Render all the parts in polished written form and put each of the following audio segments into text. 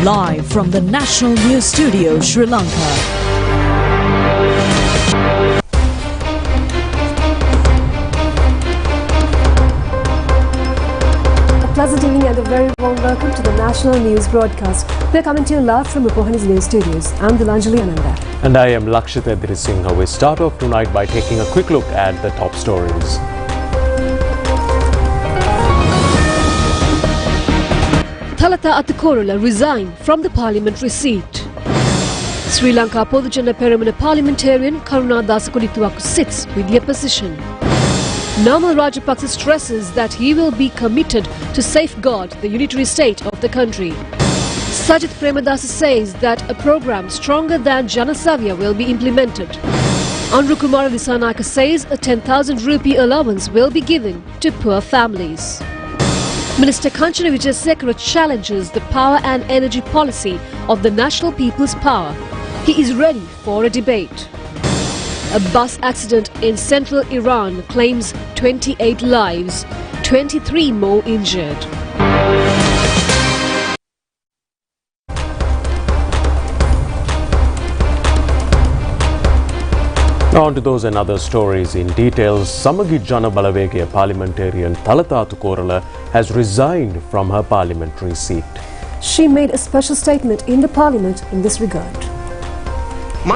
live from the National News Studio, Sri Lanka. Pleasant evening and a very warm welcome to the National News broadcast. We are coming to you live from Rupavahini's news studios. I'm Dilanjali Ananda. And I am Lakshita Singha. We start off tonight by taking a quick look at the top stories. Thalatha Attukorula resigned from the parliamentary seat. Sri Lanka Podujana Peramuna parliamentarian Karuna Dasakodituwaku sits with the opposition. Namal Rajapaksa stresses that he will be committed to safeguard the unitary state of the country. Sajith Premadasa says that a program stronger than Janasavya will be implemented. Anrukumara Disanayaka says a 10,000 rupee allowance will be given to poor families. Minister Kanchana Wijayasekara challenges the power and energy policy of the National People's Power. He is ready for a debate. A bus accident in central Iran claims 28 lives, 23 more injured. Now on to those and other stories in detail. Samagi Jana Balawegaya parliamentarian Thalatha Attukorula has resigned from her parliamentary seat. She made a special statement in the parliament in this regard. In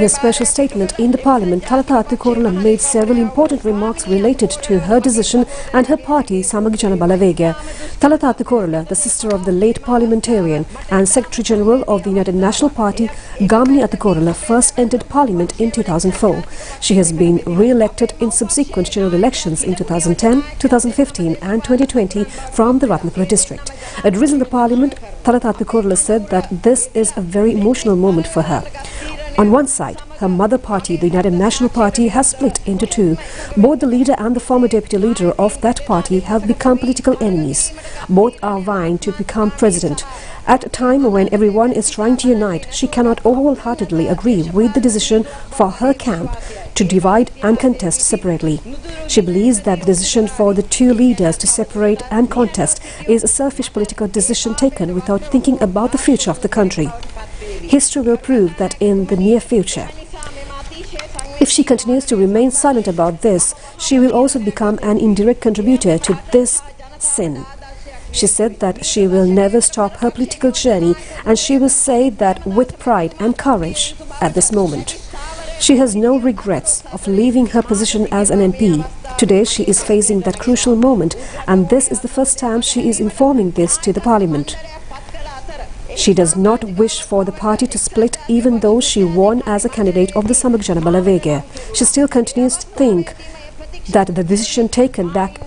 a special statement in the parliament, Thalatha Attukorula made several important remarks related to her decision and her party, Samagi Jana Balawegaya. Thalatha Attukorula, the sister of the late parliamentarian and Secretary General of the United National Party, Gamini Attukorula, first entered parliament in 2004. She has been re-elected in subsequent general elections in 2010, 2015 and 2020 from the Ratnapura district. Addressing the parliament, Thalatha Attukorula said that this is a very emotional moment for her. On one side, her mother party, the United National Party, has split into two. Both the leader and the former deputy leader of that party have become political enemies. Both are vying to become president. At a time when everyone is trying to unite, she cannot wholeheartedly agree with the decision for her camp to divide and contest separately. She believes that the decision for the two leaders to separate and contest is a selfish political decision taken without thinking about the future of the country. History will prove that in the near future. If she continues to remain silent about this, she will also become an indirect contributor to this sin. She said that she will never stop her political journey, and she will say that with pride and courage at this moment. She has no regrets of leaving her position as an MP. Today she is facing that crucial moment, and this is the first time she is informing this to the parliament. She does not wish for the party to split, even though she won as a candidate of the Samagi Jana Balawegaya. She still continues to think that the decision taken back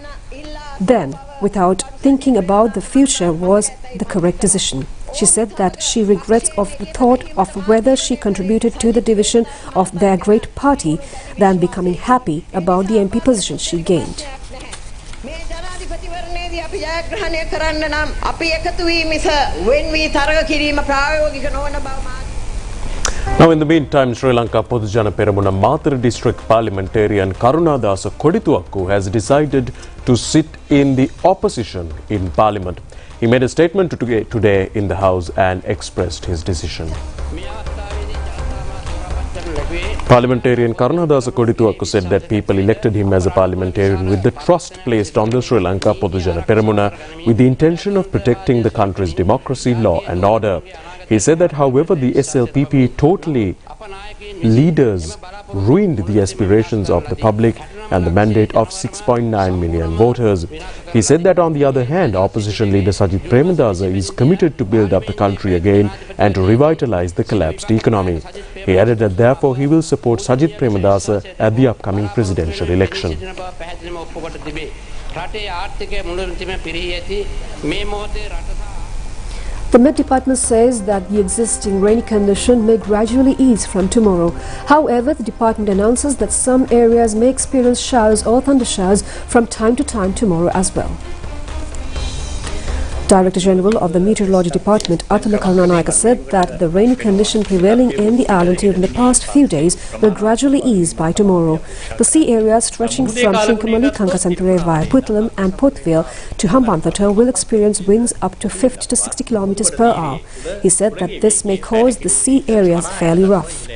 then, without thinking about the future, was the correct decision. She said that she regrets of the thought of whether she contributed to the division of their great party than becoming happy about the MP position she gained. Now in the meantime, Sri Lanka Podujana Peramuna Matara district parliamentarian Karuna Dasakodituwaku has decided to sit in the opposition in parliament. He made a statement today in the House and expressed his decision. Parliamentarian Karuna Dasakodituwaku said that people elected him as a parliamentarian with the trust placed on the Sri Lanka Podujana Peramuna with the intention of protecting the country's democracy, law and order. He said that however the SLPP leaders ruined the aspirations of the public and the mandate of 6.9 million voters. He said that on the other hand, opposition leader Sajith Premadasa is committed to build up the country again and to revitalize the collapsed economy. He added that therefore he will support Sajith Premadasa at the upcoming presidential election. The Met Department says that the existing rainy condition may gradually ease from tomorrow. However, the department announces that some areas may experience showers or thunder showers from time to time tomorrow as well. Director General of the Meteorology Department, Atula Karnanayaka, said that the rainy condition prevailing in the island during the past few days will gradually ease by tomorrow. The sea areas stretching from Shinkamali, Kankasanture via Puttalam and Pothville to Hambantota will experience winds up to 50 to 60 kilometers per hour. He said that this may cause the sea areas fairly rough.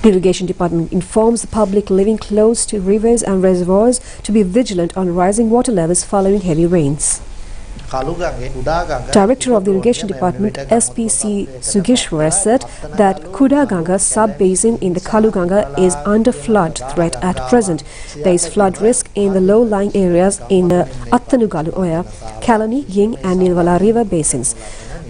The Irrigation Department informs the public living close to rivers and reservoirs to be vigilant on rising water levels following heavy rains. Director of the Irrigation Department, SPC Sugishwara, said that Kudaganga sub-basin in the Kaluganga is under flood threat at present. There is flood risk in the low-lying areas in the Attanugalu Oya, Kalani, Ying and Nilwala river basins.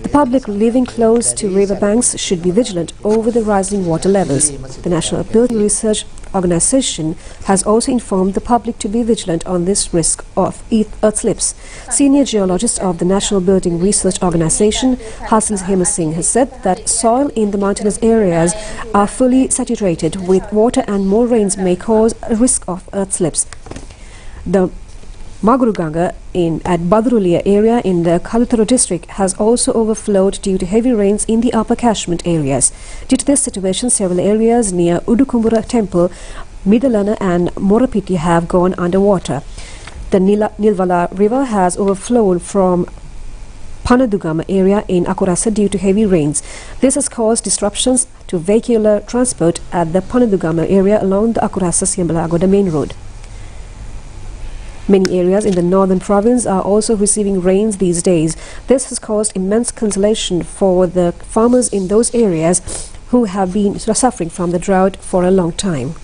The public living close to riverbanks should be vigilant over the rising water levels. The National Building Research Organization has also informed the public to be vigilant on this risk of earth slips. Senior geologist of the National Building Research Organization, Hasil Hema Singh, has said that soil in the mountainous areas are fully saturated with water and more rains may cause a risk of earth slips. The Maguruganga at Badrulia area in the Kalutara district has also overflowed due to heavy rains in the upper catchment areas. Due to this situation, several areas near Udukumbura temple, Midalana and Morapiti have gone underwater. The Nilwala river has overflown from Panadugama area in Akurasa due to heavy rains. This has caused disruptions to vehicular transport at the Panadugama area along the Akurasa-Siambalagoda main road. Many areas in the northern province are also receiving rains these days. This has caused immense consolation for the farmers in those areas who have been suffering from the drought for a long time.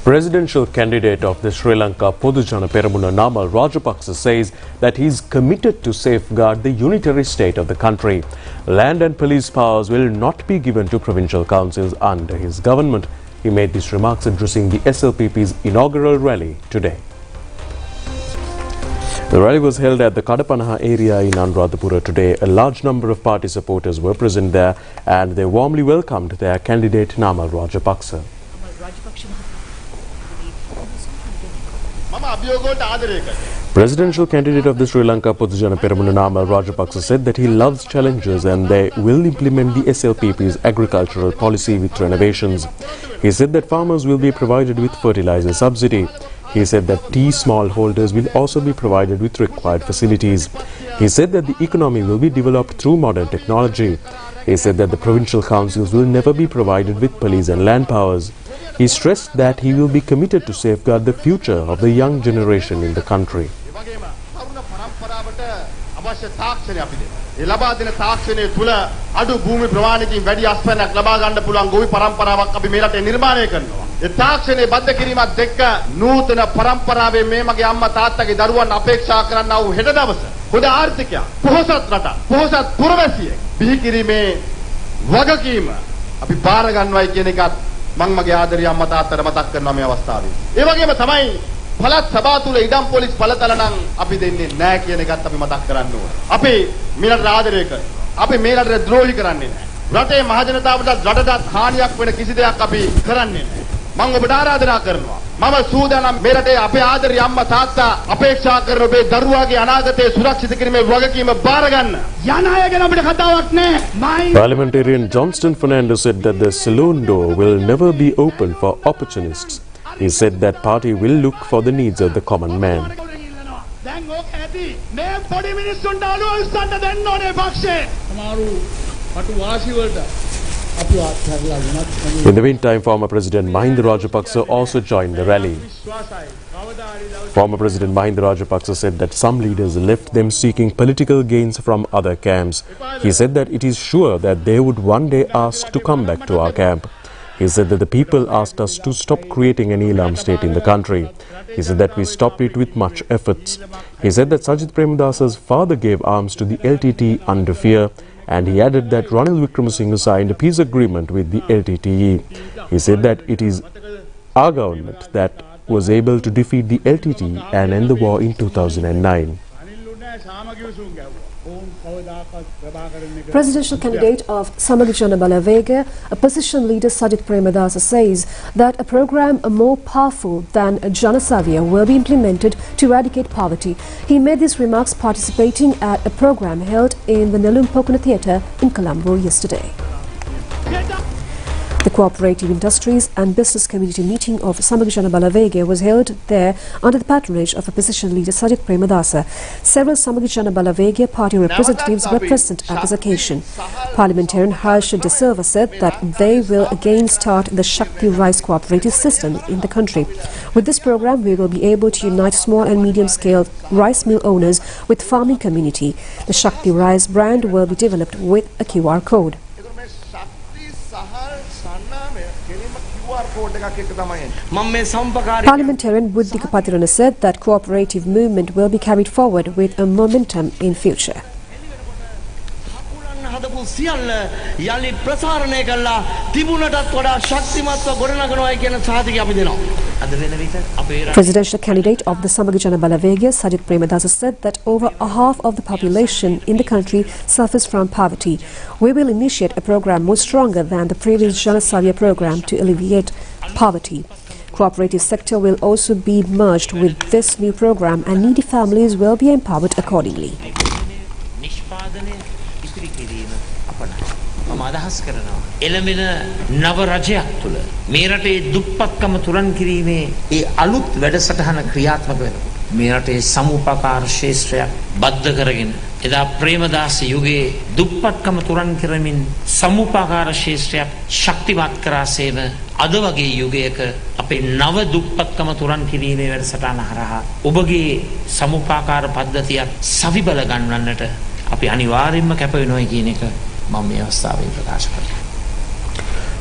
Presidential candidate of the Sri Lanka Podujana Peramuna Namal Rajapaksa says that he is committed to safeguard the unitary state of the country. Land and police powers will not be given to provincial councils under his government. He made these remarks addressing the SLPP's inaugural rally today. The rally was held at the Kadapanaha area in Anuradhapura today. A large number of party supporters were present there and they warmly welcomed their candidate Namal Rajapaksa. Presidential candidate of the Sri Lanka Podujana Peramuna Namal Rajapaksa said that he loves challenges and they will implement the SLPP's agricultural policy with renovations. He said that farmers will be provided with fertilizer subsidy. He said that tea smallholders will also be provided with required facilities. He said that the economy will be developed through modern technology. He said that the provincial councils will never be provided with police and land powers. He stressed that he will be committed to safeguard the future of the young generation in the country. මං ආදරය අම්මා තාත්තට මතක් කරනවා මේ අවස්ථාවේ. ඒ වගේම තමයි පළාත් සභාව තුල ඉඩම් පොලිස් පළතල නම් අපි දෙන්නේ නැහැ කියන එකත් අපි මතක් කරන්න ඕන. අපි මේ රටට ආදරය කරනවා. අපි මේ රටට ද්‍රෝහි කරන්නේ නැහැ. රටේ මහජනතාවට රටට හානියක් වෙන කිසි දෙයක් අපි කරන්නේ නැහැ. මම ඔබට ආරාධනා කරනවා. මම සූදානම් මේ රටේ අපේ ආදරය අම්මා තාත්තා අපේක්ෂා කරන ඔබේ දරුවාගේ අනාගතය සුරක්ෂිත කිරීමේ වගකීම බාර ගන්න. යන අය ගැන අපිට කතාවක් නැහැ. Parliamentarian Johnston Fernando said that the saloon door will never be open for opportunists. He said that party will look for the needs of the common man. දැන් ඕක ඇති. මේ පොඩි මිනිස්සුන්ට අලුව උස්සන්න දෙන්න ඕනේ පක්ෂේ. සමහරු කටු වාසි වලට In the meantime, former President Mahinda Rajapaksa also joined the rally. Former President Mahinda Rajapaksa said that some leaders left them seeking political gains from other camps. He said that it is sure that they would one day ask to come back to our camp. He said that the people asked us to stop creating an Elam state in the country. He said that we stopped it with much efforts. He said that Sajith Premadasa's father gave arms to the LTTE under fear, and he added that Ranil Wickremesinghe signed a peace agreement with the LTTE. He said that it is our government that was able to defeat the LTTE and end the war in 2009. Presidential candidate of Samagijana Balavega, a opposition leader Sajith Premadasa says that a program more powerful than Janasavya will be implemented to eradicate poverty. He made these remarks participating at a program held in the Nelumpokana Theatre in Colombo yesterday. The Cooperative Industries and Business Community meeting of Samagijana Balavega was held there under the patronage of opposition leader Sajith Premadasa. Several Samagijana Balavega party representatives were present at this occasion. Parliamentarian Harsha De Silva said that they will again start the Shakti Rice cooperative system in the country. With this program, we will be able to unite small and medium-scale rice mill owners with farming community. The Shakti Rice brand will be developed with a QR code. Parliamentarian Buddhika Patirana said that cooperative movement will be carried forward with a momentum in future. Presidential candidate of the Samagijana Balavega, Sajith Premadasa, said that over a half of the population in the country suffers from poverty. We will initiate a program more stronger than the previous Janasavya program to alleviate poverty. Cooperative sector will also be merged with this new program and needy families will be empowered accordingly. එළඹෙන නව රජයක් තුළ මේ රටේ දුප්පත්කම තුරන් කිරීමේ ඒ අලුත් වැඩසටහන ක්‍රියාත්මක වෙනවා. මේ රටේ සමුපකාර ශාස්ත්‍රයක් බද්ධ කරගෙන එදා ප්‍රේමදාස යුගයේ දුප්පත්කම තුරන් කරමින් සමුපකාර ශාස්ත්‍රයක් ශක්තිමත් කරාසේම අද වගේ යුගයක අපේ නව දුප්පත්කම තුරන් කිරීමේ වැඩසටහන හරහා ඔබගේ සමුපකාර පද්ධතියක් සවිබල ගන්නන්නට අපි අනිවාර්යයෙන්ම කැප වෙනවා කියන එක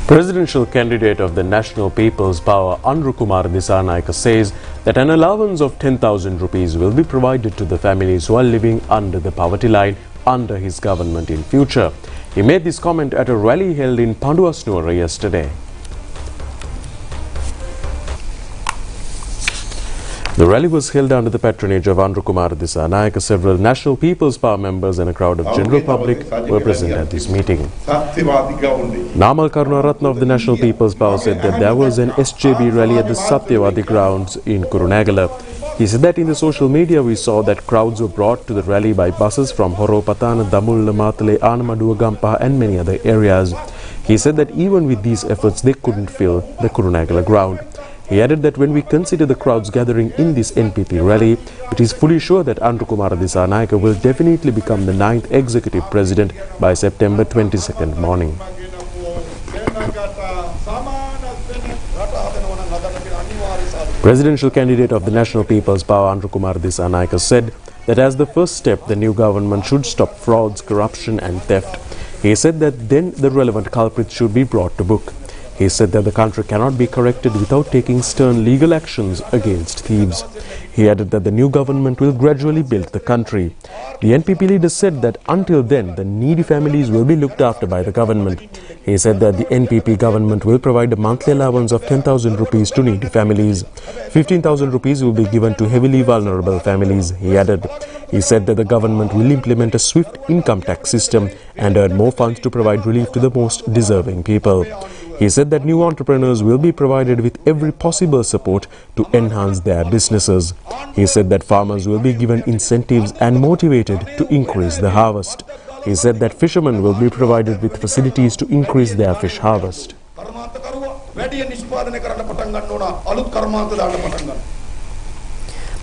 Presidential candidate of the National People's Power, Andrukumar Dissanayake, says that an allowance of 10,000 rupees will be provided to the families who are living under the poverty line under his government in future. He made this comment at a rally held in Panduasnura yesterday. The rally was held under the patronage of Andrukumar Dissanayake. Several National People's Power members and a crowd of general public were present at this meeting. Namal Karunaratna of the National People's Power said that there was an SJB rally at the Satyavadi grounds in Kurunegala. He said that in the social media we saw that crowds were brought to the rally by buses from Horopatana, Damulla, Matale, Anamaduwa, Gampaha and many other areas. He said that even with these efforts they couldn't fill the Kurunegala ground. He added that when we consider the crowds gathering in this NPP rally, it is fully sure that Andrukumar Dissanayake will definitely become the 9th executive president by September 22nd morning. Presidential candidate of the National People's Power, Andrukumar Dissanayake, said that as the first step, the new government should stop frauds, corruption and theft. He said that then the relevant culprits should be brought to book. He said that the country cannot be corrected without taking stern legal actions against thieves. He added that the new government will gradually build the country. The NPP leader said that until then, the needy families will be looked after by the government. He said that the NPP government will provide a monthly allowance of 10,000 rupees to needy families. 15,000 rupees will be given to heavily vulnerable families, he added. He said that the government will implement a swift income tax system and earn more funds to provide relief to the most deserving people. He said that new entrepreneurs will be provided with every possible support to enhance their businesses. He said that farmers will be given incentives and motivated to increase the harvest. He said that fishermen will be provided with facilities to increase their fish harvest.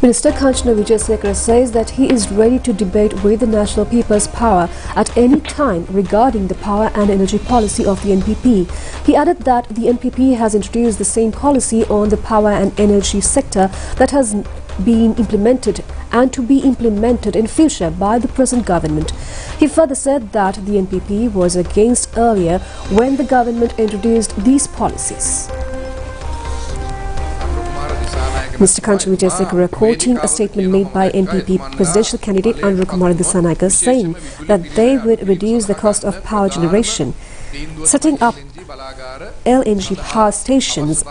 Minister Kanchana Wijesekara says that he is ready to debate with the National People's Power at any time regarding the power and energy policy of the NPP. He added that the NPP has introduced the same policy on the power and energy sector that has been implemented and to be implemented in future by the present government. He further said that the NPP was against earlier when the government introduced these policies. Mr. Kanchana Wijesekara quoting a statement made by NPP presidential candidate Andrukumar Dissanayake saying that they would reduce the cost of power generation. Setting up LNG power stations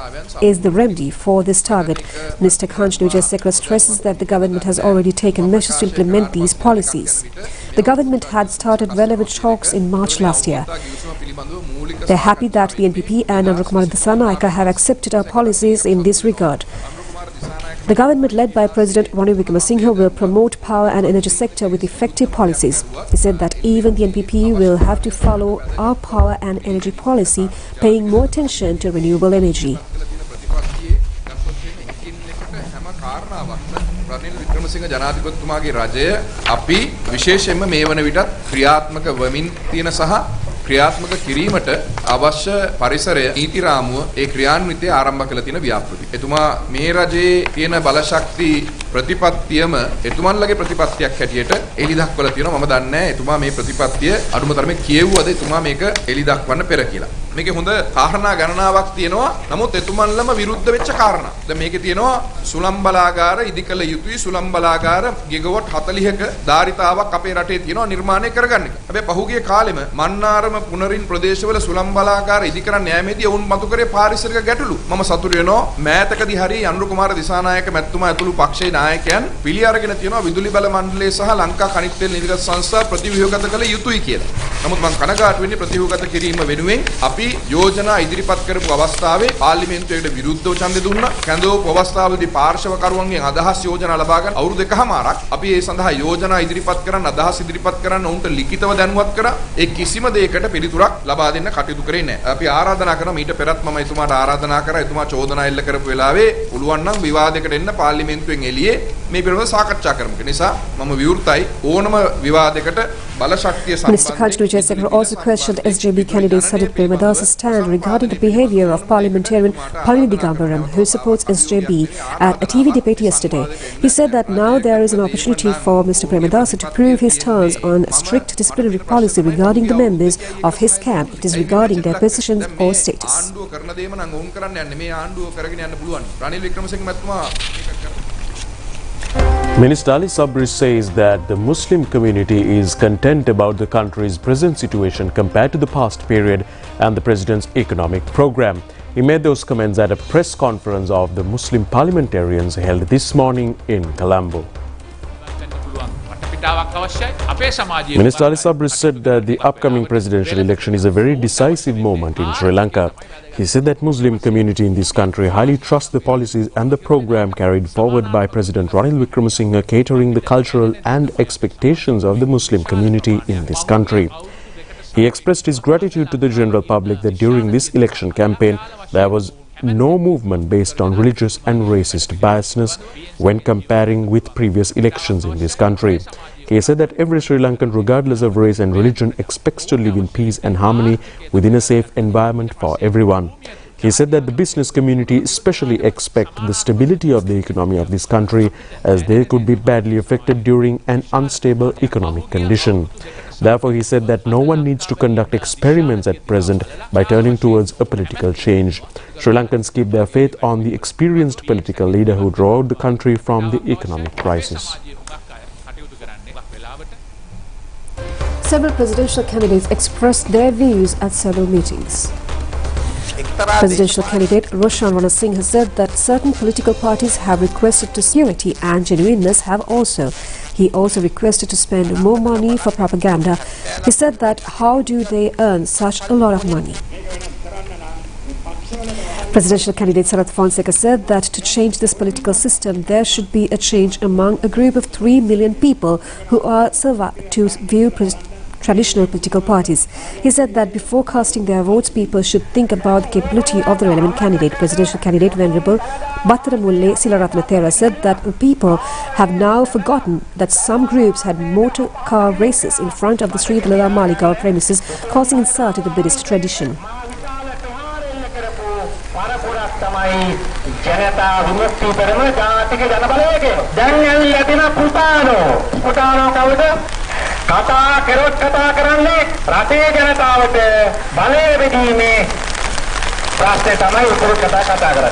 is the remedy for this target. Minister Kanchana Wijesekara stresses that the government has already taken measures to implement these policies. The government had started relevant talks in March last year. They're happy that the NPP and Anurakumara Disanayake have accepted our policies in this regard. The government led by President Ranil Wickremesinghe will promote power and energy sector with effective policies. He said that even the NPP will have to follow our power and energy policy, paying more attention to renewable energy. Ranil Wickremesinghe ජනාධිපතිතුමාගේ රජය අපි විශේෂයෙන්ම මේ වන විටත් ක්‍රියාත්මක වෙමින් තියෙන සහ ක්‍රියාත්මක කිරීමට අවශ්‍ය පරිසරය නීති රාමුව ඒ ක්‍රියාන්විතය ආරම්භ කළ තියෙන ව්‍යාපෘති. එතුමා මේ රජයේ තියෙන බලශක්ති ප්‍රතිපත්තියම එතුමන්ලගේ ප්‍රතිපත්තියක් හැටියට එලි දක්වලා තියෙනවා. මම දන්නේ නැහැ එතුමා මේ ප්‍රතිපත්තිය අඩුම තරමේ කියෙව්වද එතුමා මේක එලි දක්වන්න පෙර කියලා. මේකේ හොඳ කාරණා ගණනාවක් තියෙනවා. නමුත් එතුමන්ලම විරුද්ධ වෙච්ච කාරණා. දැන් මේකේ තියෙනවා සුළම් බලාගාර ඉදිකල යුතුයි සුළම් බලාගාර ගිගවොට් 40ක ධාරිතාවක් අපේ රටේ තියෙනවා නිර්මාණය කරගන්න එක. හැබැයි පහුගිය කාලෙම මන්නාරම පුනරින් ප්‍රදේශවල සුළම් බලාගාර ඉදි කරන්න යෑමේදී ඔවුන් මතු කරේ පාරිසරික ගැටලු. මම සතුටු වෙනවා මෑතකදී හරි අනුරකුමාර දිසානායක මැතිතුමා ඇතුළු පක්ෂයේ නායකයන් පිළි අරගෙන තියෙනවා විදුලි බල මණ්ඩලය සහ ලංකා khනිජ තෙල් නිර්ගත සංස්ථා ප්‍රතිව්‍යුහගත කළ යුතුයි කියලා. නමුත් මම කනගාටු වෙන්නේ ප්‍රතිව්‍යුහගත කිරීම වෙනුවෙන් අපි යෝජනා ඉදිරිපත් කරපු අවස්ථාවේ පාර්ලිමේන්තුවේට විරුද්ධව ඡන්දය දුන්නා. කැඳවපු අවස්ථාවේදී පාර්ශවකරුවන්ගෙන් අදහස් යෝජනා ලබා ගන්න අවුරුදු දෙකමාරක් අපි ඒ සඳහා යෝජනා ඉදිරිපත් කරන්න අදහස් ඉදිරිපත් කරන්න උන්ට ලිඛිතව දැනුවත් කරා. ඒ කිසිම දෙයකට පිළිතුරක් ලබා දෙන්න කටයුතු කරේ නැහැ. අපි ආරාධනා කරනවා ඊට පෙරත් මම එතුමාට ආරාධනා කරා එතුමා චෝදනා එල්ල කරපු වෙලාවේ පුළුවන් නම් විවාදයකට එන්න පාර්ලිමේන්තුවෙන් එළියේ මේ පිළිබඳව සාකච්ඡා කරමු. ඒ නිසා මම විවෘතයි ඕනම විවාදයකට බලශක්තිය සම්බන්ධ. Minister Kanchana Wijesekara also questioned SJB candidate Sajith Premadasa's stand regarding the behaviour of parliamentarian Palini Digambaram, who supports SJB, at a TV debate yesterday. He said that now there is an opportunity for Mr. Premadasa to prove his stance on strict disciplinary policy regarding the members of his camp. It is regarding their positions or status. Minister Ali Sabri says that the Muslim community is content about the country's present situation compared to the past period and the President's economic program. He made those comments at a press conference of the Muslim parliamentarians held this morning in Colombo. Minister Ali Sabri said that the upcoming presidential election is a very decisive moment in Sri Lanka. He said that Muslim community in this country highly trusts the policies and the program carried forward by President Ranil Wickremesinghe, catering the cultural and expectations of the Muslim community in this country. He expressed his gratitude to the general public that during this election campaign there was no movement based on religious and racist biasness when comparing with previous elections in this country. He said that every Sri Lankan, regardless of race and religion, expects to live in peace and harmony within a safe environment for everyone. He said that the business community especially expect the stability of the economy of this country, as they could be badly affected during an unstable economic condition. Therefore, he said that no one needs to conduct experiments at present by turning towards a political change. Sri Lankans keep their faith on the experienced political leader who drove out the country from the economic crisis. Several presidential candidates expressed their views at several meetings. Presidential candidate Roshan Ranasinghe said that certain political parties have requested to security and genuineness have also. He also requested to spend more money for propaganda. He said that how do they earn such a lot of money? Presidential candidate Sarath Fonseca said that to change this political system, there should be a change among a group of 3 million people who are to view traditional political parties. He said that before casting their votes, people should think about the capability of the relevant candidate. Presidential candidate Venerable Battaramulle Silaratna Thera said that people have now forgotten that some groups had motor car races in front of the Sri Dalala Maligaon premises, causing insult to the Buddhist tradition. කතා කරොත් කතා කරන්නේ රටේ ජනතාවට බලය බෙදීමේ ප්‍රශ්නේ තමයි උතුරු කතා කරන්නේ.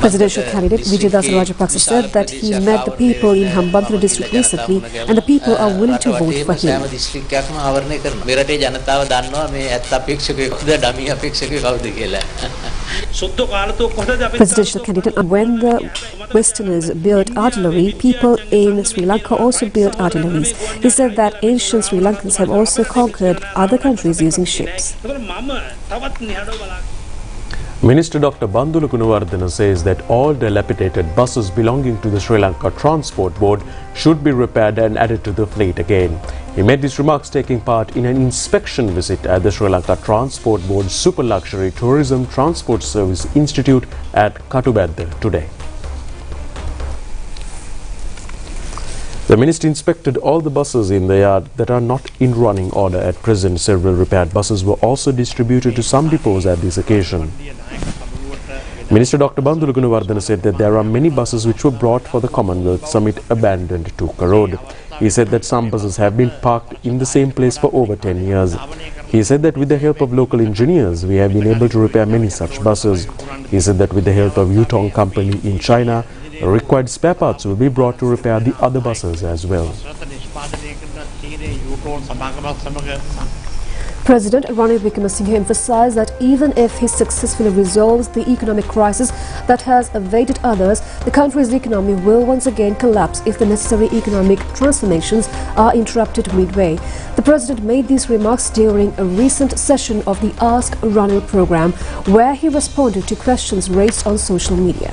Presidential candidate Vijaydas Rajapaksa said that he met the people in Hambantota district recently and the people are willing to vote for him. Presidential candidate, when the Westerners built artillery, people in Sri Lanka also built artilleries. He said that ancient Sri Lankans have also conquered other countries using ships. Minister Dr. Bandula Gunawardena says that all dilapidated buses belonging to the Sri Lanka Transport Board should be repaired and added to the fleet again. He made these remarks taking part in an inspection visit at the Sri Lanka Transport Board Super Luxury Tourism Transport Service Institute at Katubedda today. The minister inspected all the buses in the yard that are not in running order at present. Several repaired buses were also distributed to some depots at this occasion. Minister Dr. Bandula Gunawardena said that there are many buses which were brought for the Commonwealth Summit abandoned to Road. He said that some buses have been parked in the same place for over 10 years. He said that with the help of local engineers, we have been able to repair many such buses. He said that with the help of Yutong Company in China, required spare parts will be brought to repair the other buses as well. President Ranil Wickremesinghe emphasized that even if he successfully resolves the economic crisis that has evaded others, the country's economy will once again collapse if the necessary economic transformations are interrupted midway. The president made these remarks during a recent session of the Ask Ranil program, where he responded to questions raised on social media.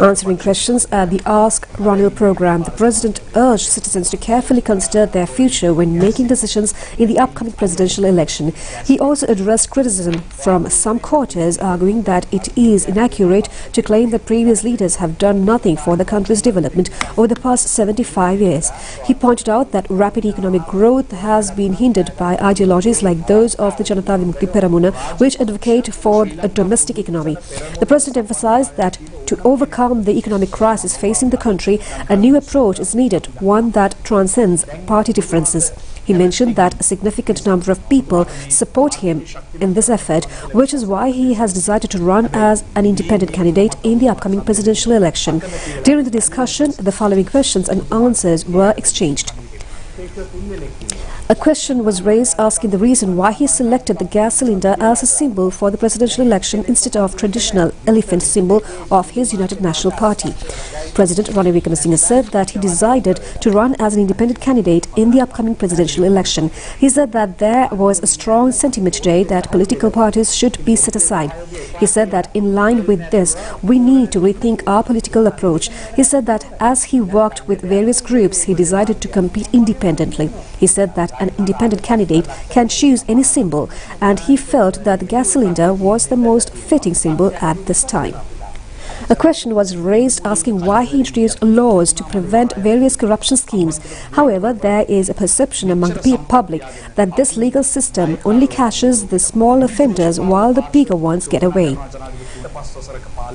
Answering questions at the Ask Ranil program, the president urged citizens to carefully consider their future when making decisions in the upcoming presidential election. He also addressed criticism from some quarters, arguing that it is inaccurate to claim that previous leaders have done nothing for the country's development over the past 75 years. He pointed out that rapid economic growth has been hindered by ideologies like those of the Janata Vimukti Peramuna, which advocate for a domestic economy. The president emphasized that to overcome the economic crisis facing the country, a new approach is needed, one that transcends party differences. He mentioned that a significant number of people support him in this effort, which is why he has decided to run as an independent candidate in the upcoming presidential election. During the discussion, the following questions and answers were exchanged. A question was raised asking the reason why he selected the gas cylinder as a symbol for the presidential election instead of traditional elephant symbol of his United National Party. President Ranil Wickremesinghe said that he decided to run as an independent candidate in the upcoming presidential election. He said that there was a strong sentiment today that political parties should be set aside. He said that in line with this, we need to rethink our political approach. He said that as he worked with various groups, he decided to compete independently. He said that an independent candidate can choose any symbol, and he felt that the gas cylinder was the most fitting symbol at this time. A question was raised asking why he introduced laws to prevent various corruption schemes. However, there is a perception among the public that this legal system only catches the small offenders while the bigger ones get away.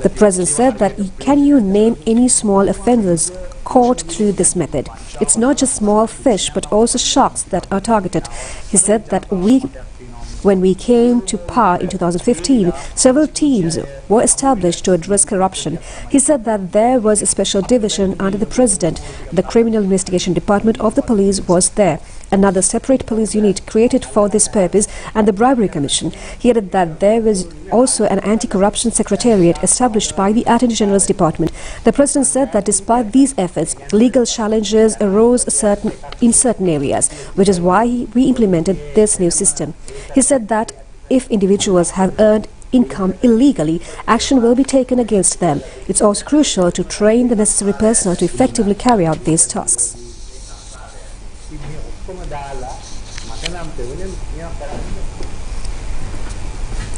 The president said that can you name any small offenders caught through this method? It's not just small fish but also sharks that are targeted. He said that when we came to power in 2015, several teams were established to address corruption. He said that there was a special division under the president. The Criminal Investigation Department of the police was there. Another separate police unit created for this purpose, and the Bribery Commission. He added that there was also an anti-corruption secretariat established by the Attorney General's Department. The president said that despite these efforts, legal challenges arose in certain areas, which is why we implemented this new system. He said that if individuals have earned income illegally, action will be taken against them. It's also crucial to train the necessary personnel to effectively carry out these tasks.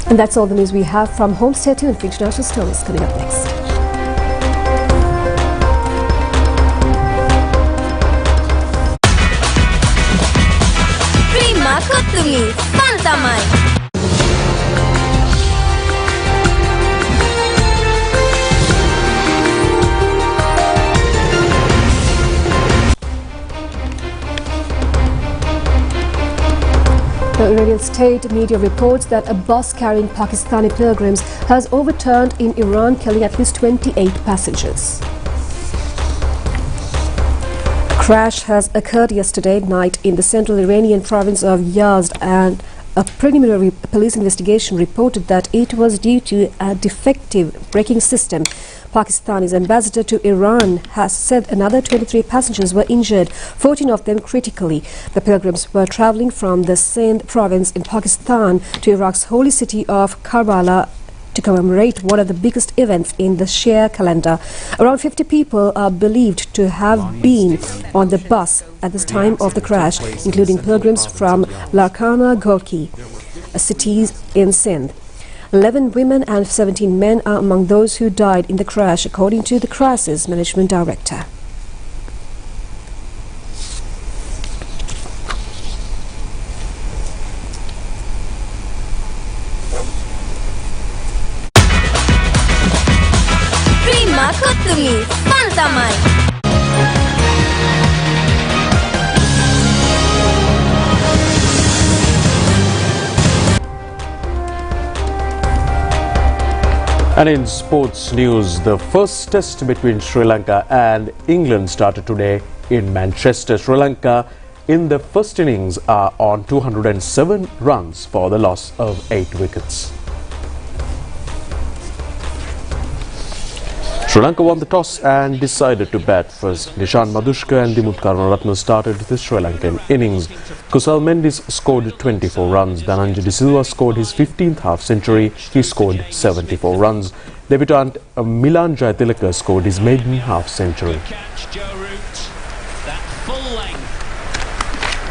And that's all the news we have from home. Stay tuned for international stories coming up next. Prima Kotumi, Pantamai. The Iranian state media reports that a bus carrying Pakistani pilgrims has overturned in Iran, killing at least 28 passengers. A crash has occurred yesterday night in the central Iranian province of Yazd, and a preliminary police investigation reported that it was due to a defective braking system. Pakistani's ambassador to Iran has said another 23 passengers were injured, 14 of them critically. The pilgrims were travelling from the Sindh province in Pakistan to Iraq's holy city of Karbala to commemorate one of the biggest events in the Shia calendar. Around 50 people are believed to have been on the bus at the time of the crash, including pilgrims from Larkana Gorki, a city in Sindh. 11 women and 17 men are among those who died in the crash, according to the crisis management director. Terima kasih, pantamai. And in sports news, the first test between Sri Lanka and England started today in Manchester. Sri Lanka in the first innings are on 207 runs for the loss of 8 wickets. Sri Lanka won the toss and decided to bat first. Nishan Madhushka and Dimuth Karunaratne started the Sri Lankan innings. Kusal Mendis scored 24 runs. Dhananjay De Silva scored his 15th half-century. He scored 74 runs. Debutant Milan Jayatilaka scored his maiden half-century. That full length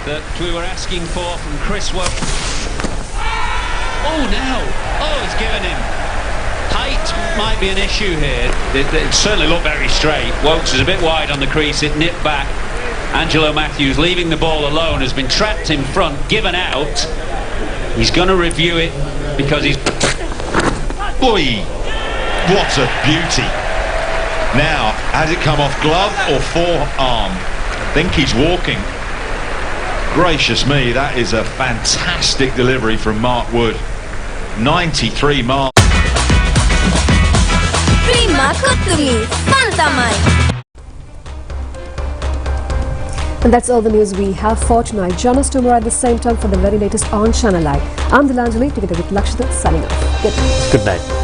that we were asking for from Chris Woakes. Oh, now! Oh, he's given him. Height might be an issue here. It certainly looked very straight. Woakes is a bit wide on the crease. It nipped back. Angelo Matthews, leaving the ball alone, has been trapped in front, given out. He's going to review it because he's... Boy, what a beauty. Now, has it come off glove or forearm? I think he's walking. Gracious me, that is a fantastic delivery from Mark Wood. 93 miles. Terima kasih, pantamai. And that's all the news we have for tonight. Join us tomorrow at the same time for the very latest on Channel Eye. I'm Dilanjali, together with Lakshita, signing off. Good night. Good night.